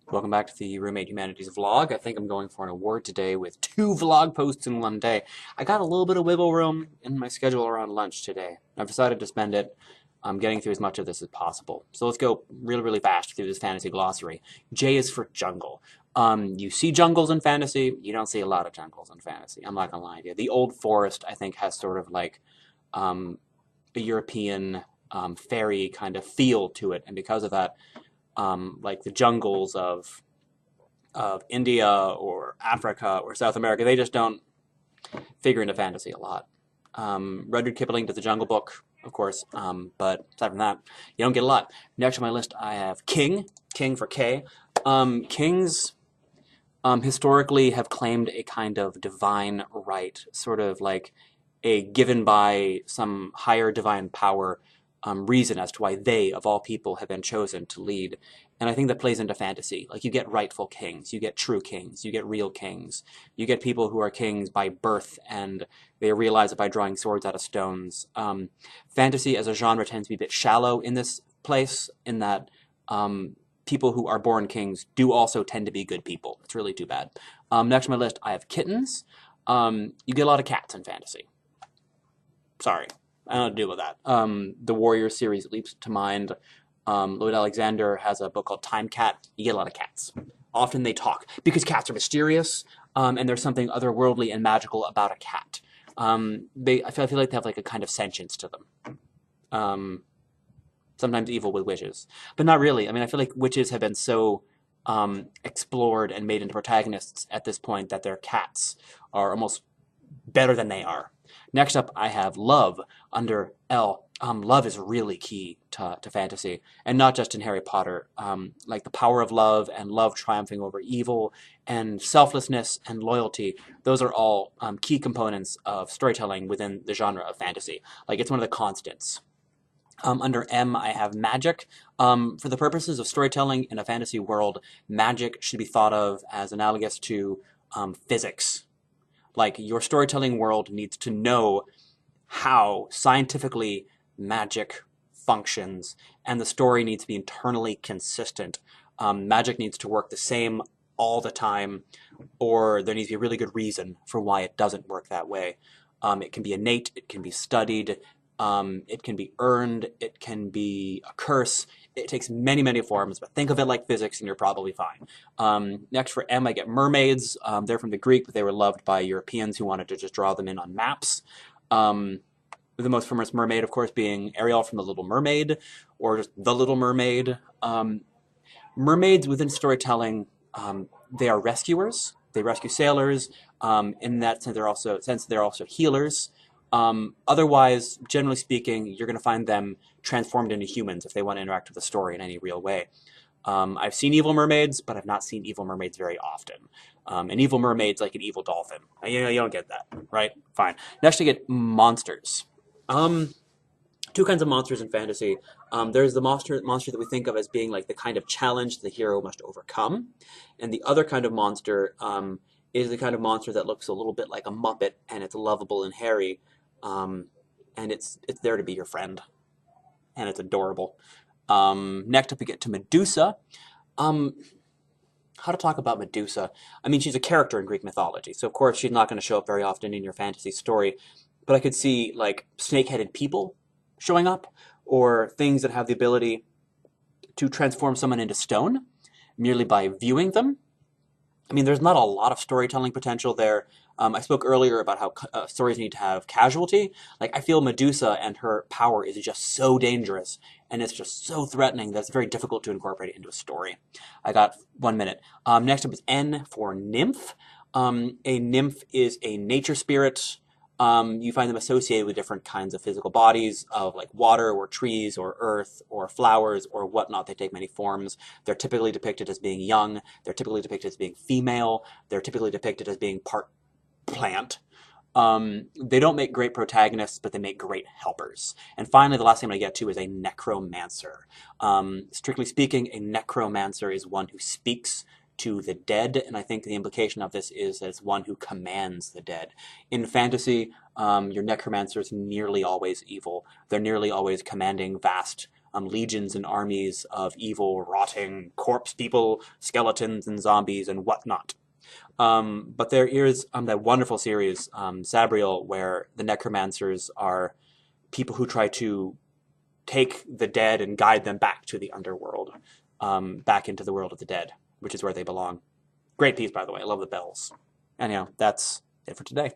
Welcome back to the Roommate Humanities vlog. I think I'm going for an award today with 2 vlog posts in one day. I got a little bit of wiggle room in my schedule around lunch today. I've decided to spend it getting through as much of this as possible. So let's go really fast through this fantasy glossary. J is for jungle. You see jungles in fantasy. You don't see a lot of jungles in fantasy. I'm not gonna lie to you. The Old Forest, I think, has sort of like a European fairy kind of feel to it, and because of that, like the jungles of India or Africa or South America, they just don't figure into fantasy a lot. Rudyard Kipling does the Jungle Book, of course, but aside from that, you don't get a lot. Next on my list, I have King for K. Kings historically have claimed a kind of divine right, sort of like a given by some higher divine power reason as to why they, of all people, have been chosen to lead. And I think that plays into fantasy. Like, you get rightful kings, you get true kings, you get real kings, you get people who are kings by birth, and they realize it by drawing swords out of stones. Fantasy as a genre tends to be a bit shallow in this place, in that people who are born kings do also tend to be good people. It's really too bad. Next on my list, I have kittens. You get a lot of cats in fantasy. Sorry. I don't know what to do with that. The Warrior series leaps to mind. Lloyd Alexander has a book called Time Cat. You get a lot of cats. Often they talk because cats are mysterious, and there's something otherworldly and magical about a cat. I feel like they have like a kind of sentience to them. Sometimes evil with witches, but not really. I mean, I feel like witches have been so explored and made into protagonists at this point that their cats are almost better than they are. Next up, I have love under L. Love is really key to fantasy, and not just in Harry Potter. Like the power of love and love triumphing over evil and selflessness and loyalty, those are all key components of storytelling within the genre of fantasy. Like, it's one of the constants. Under M, I have magic. For the purposes of storytelling in a fantasy world, magic should be thought of as analogous to physics. Like, your storytelling world needs to know how scientifically magic functions, and the story needs to be internally consistent. Magic needs to work the same all the time, or there needs to be a really good reason for why it doesn't work that way. It can be innate, it can be studied, it can be earned, it can be a curse. It takes many forms, but think of it like physics and you're probably fine. Next for M, I get mermaids. They're from the Greek, but they were loved by Europeans who wanted to just draw them in on maps. The most famous mermaid, of course, being Ariel from The Little Mermaid, or just The Little Mermaid. Mermaids within storytelling, they are rescuers. They rescue sailors. In that sense, they're also healers. Otherwise, generally speaking, you're going to find them transformed into humans if they want to interact with the story in any real way. I've seen evil mermaids, but I've not seen evil mermaids very often. An evil mermaid's like an evil dolphin. You don't get that, right? Fine. Next, you get monsters. Two kinds of monsters in fantasy. There's the monster that we think of as being like the kind of challenge the hero must overcome, and the other kind of monster is the kind of monster that looks a little bit like a Muppet, and it's lovable and hairy, and it's there to be your friend, and it's adorable. Next up, we get to Medusa. How to talk about Medusa? I mean, she's a character in Greek mythology, so of course she's not going to show up very often in your fantasy story, but I could see like snake-headed people showing up, or things that have the ability to transform someone into stone merely by viewing them. I mean, there's not a lot of storytelling potential there. I spoke earlier about how stories need to have casualty. Like, I feel Medusa and her power is just so dangerous, and it's just so threatening that it's very difficult to incorporate it into a story. I got 1 minute. Next up is N for nymph. A nymph is a nature spirit. You find them associated with different kinds of physical bodies, of like water or trees or earth or flowers or whatnot. They take many forms. They're typically depicted as being young. They're typically depicted as being female. They're typically depicted as being part plant. They don't make great protagonists, but they make great helpers. And finally, the last thing I'm going to get to is a necromancer. Strictly speaking, a necromancer is one who speaks to the dead, and I think the implication of this is as one who commands the dead. In fantasy, your necromancer is nearly always evil. They're nearly always commanding vast legions and armies of evil, rotting corpse people, skeletons and zombies and whatnot. But there is that wonderful series, Sabriel, where the necromancers are people who try to take the dead and guide them back to the underworld, back into the world of the dead, which is where they belong. Great piece, by the way. I love the bells. Anyhow, that's it for today.